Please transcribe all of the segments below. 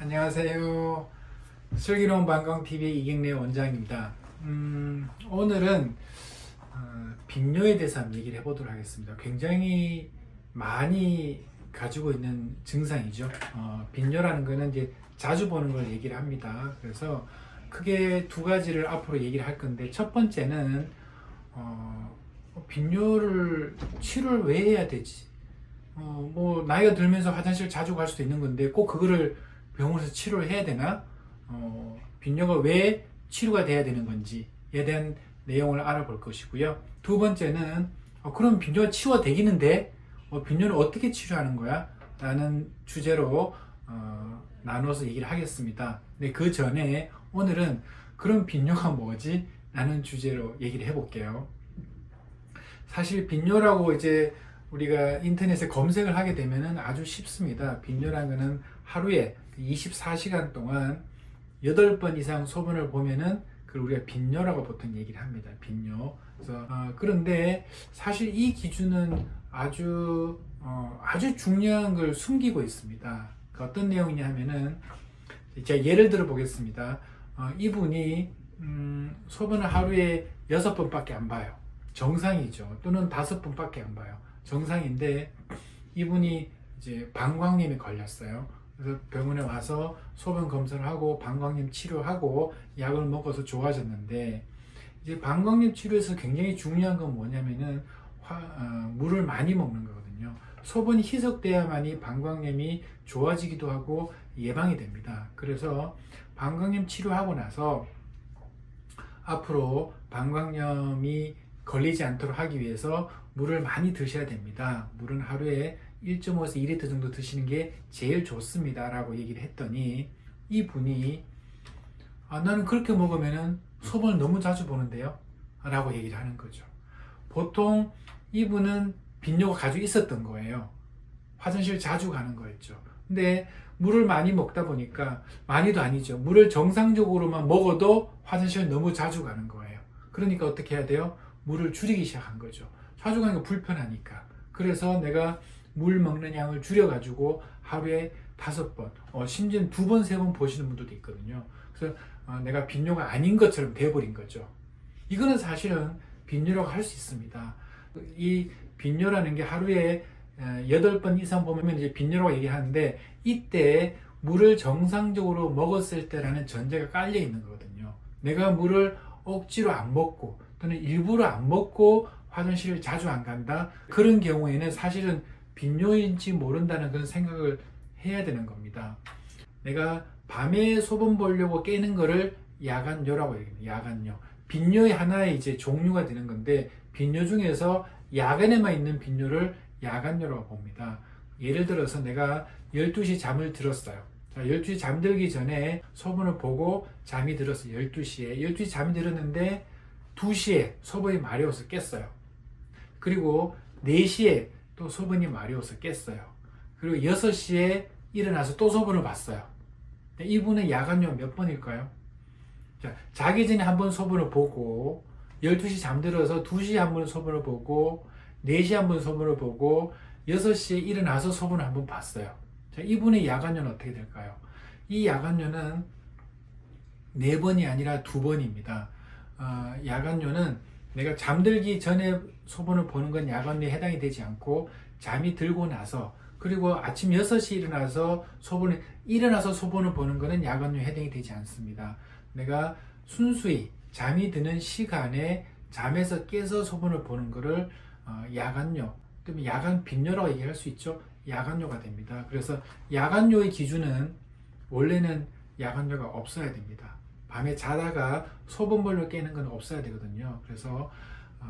안녕하세요. 슬기로운 방광TV 이경래 원장입니다. 오늘은 빈뇨에 대해서 한번 얘기를 해보도록 하겠습니다. 굉장히 많이 가지고 있는 증상이죠. 빈뇨라는 거는 이제 자주 보는 걸 얘기를 합니다. 그래서 크게 두 가지를 앞으로 얘기를 할 건데, 첫 번째는 빈뇨를 치료를 왜 해야 되지? 뭐 나이가 들면서 화장실 자주 갈 수도 있는 건데 꼭 그거를 병원에서 치료를 해야 되나? 빈뇨가 왜 치료가 돼야 되는 건지에 대한 내용을 알아볼 것이고요. 두 번째는 그럼 빈뇨가 치유되기는데 빈뇨를 어떻게 치료하는 거야? 라는 주제로 나눠서 얘기를 하겠습니다. 근데 그 전에 오늘은 그럼 빈뇨가 뭐지? 라는 주제로 얘기를 해볼게요. 사실 빈뇨라고 이제 우리가 인터넷에 검색을 하게 되면은 아주 쉽습니다. 빈뇨라는 거는 하루에 24시간 동안 8번 이상 소변을 보면은 그걸 우리가 빈뇨라고 보통 얘기를 합니다. 빈뇨. 그래서 그런데 사실 이 기준은 아주 중요한 걸 숨기고 있습니다. 그 어떤 내용이냐 하면은 제가 예를 들어 보겠습니다. 이분이 소변을 하루에 6번밖에 안 봐요. 정상이죠. 또는 5번밖에 안 봐요. 정상인데 이분이 이제 방광염에 걸렸어요. 그래서 병원에 와서 소변 검사를 하고 방광염 치료하고 약을 먹어서 좋아졌는데, 이제 방광염 치료에서 굉장히 중요한 건 뭐냐면은 물을 많이 먹는 거거든요. 소변이 희석돼야만이 방광염이 좋아지기도 하고 예방이 됩니다. 그래서 방광염 치료하고 나서 앞으로 방광염이 걸리지 않도록 하기 위해서 물을 많이 드셔야 됩니다. 물은 하루에 1.5에서 2리터 정도 드시는 게 제일 좋습니다. 라고 얘기를 했더니 이분이 나는 그렇게 먹으면 소변을 너무 자주 보는데요? 라고 얘기를 하는 거죠. 보통 이분은 빈뇨가 가지고 있었던 거예요. 화장실 자주 가는 거였죠. 근데 물을 많이 먹다 보니까, 많이도 아니죠. 물을 정상적으로만 먹어도 화장실 너무 자주 가는 거예요. 그러니까 어떻게 해야 돼요? 물을 줄이기 시작한 거죠. 자주 가니까 불편하니까. 그래서 내가 물 먹는 양을 줄여가지고 하루에 5번, 심지어는 2번, 3번 보시는 분들도 있거든요. 그래서 내가 빈뇨가 아닌 것처럼 돼버린 거죠. 이거는 사실은 빈뇨라고 할 수 있습니다. 이 빈뇨라는 게 하루에 8번 이상 보면 이제 빈뇨라고 얘기하는데, 이때 물을 정상적으로 먹었을 때라는 전제가 깔려 있는 거거든요. 내가 물을 억지로 안 먹고 또는 일부러 안 먹고 화장실을 자주 안 간다, 그런 경우에는 사실은 빈뇨인지 모른다는 그런 생각을 해야 되는 겁니다. 내가 밤에 소변 보려고 깨는 거를 야간뇨라고 얘기합니다. 야간뇨. 빈뇨의 하나의 이제 종류가 되는 건데, 빈뇨 중에서 야간에만 있는 빈뇨를 야간뇨라고 봅니다. 예를 들어서 내가 12시 잠을 들었어요. 자, 12시 잠들기 전에 소변을 보고 잠이 들었어요. 12시에 잠이 들었는데 2시에 소변이 마려워서 깼어요. 그리고 4시에 또 소변이 마려워서 깼어요. 그리고 6시에 일어나서 또 소변을 봤어요. 이분은 야간뇨 몇 번일까요? 자, 자기 전에 한번 소변을 보고, 12시 잠들어서 2시에 한번 소변을 보고, 4시에 한번 소변을 보고, 6시에 일어나서 소변을 한번 봤어요. 자, 이분의 야간뇨는 어떻게 될까요? 이 야간뇨는 4번이 아니라 2번입니다. 야간뇨는 내가 잠들기 전에 소변을 보는 건 야간뇨에 해당이 되지 않고, 잠이 들고 나서, 그리고 아침 6시에 일어나서 소변을 보는 것은 야간뇨에 해당이 되지 않습니다. 내가 순수히 잠이 드는 시간에 잠에서 깨서 소변을 보는 것을 야간뇨, 또는 야간 빈뇨라고 얘기할 수 있죠. 야간뇨가 됩니다. 그래서 야간뇨의 기준은 원래는 야간뇨가 없어야 됩니다. 밤에 자다가 소변 보려고 깨는 건 없어야 되거든요. 그래서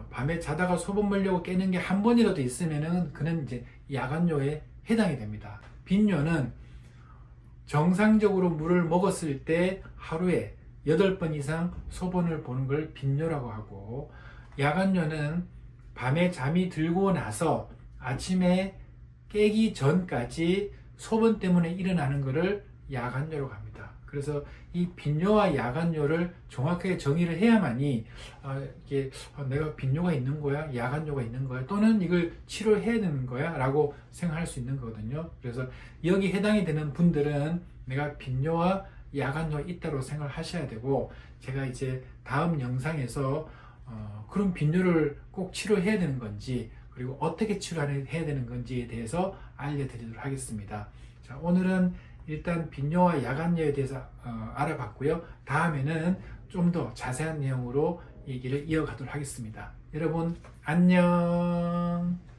밤에 자다가 소변 보려고 깨는 게 한 번이라도 있으면은 그는 이제 야간뇨에 해당이 됩니다. 빈뇨는 정상적으로 물을 먹었을 때 하루에 8번 이상 소변을 보는 걸 빈뇨라고 하고, 야간뇨는 밤에 잠이 들고 나서 아침에 깨기 전까지 소변 때문에 일어나는 것을 야간뇨라고 합니다. 그래서 이 빈뇨와 야간뇨를 정확하게 정의를 해야만이 이게 내가 빈뇨가 있는 거야? 야간뇨가 있는 거야? 또는 이걸 치료해야 되는 거야? 라고 생각할 수 있는 거거든요. 그래서 여기 해당이 되는 분들은 내가 빈뇨와 야간뇨 있다고 생각을 하셔야 되고, 제가 이제 다음 영상에서 그런 빈뇨를 꼭 치료해야 되는 건지, 그리고 어떻게 치료해야 되는 건지에 대해서 알려드리도록 하겠습니다. 자, 오늘은 일단 빈뇨와 야간뇨에 대해서 알아봤고요. 다음에는 좀 더 자세한 내용으로 얘기를 이어가도록 하겠습니다. 여러분 안녕.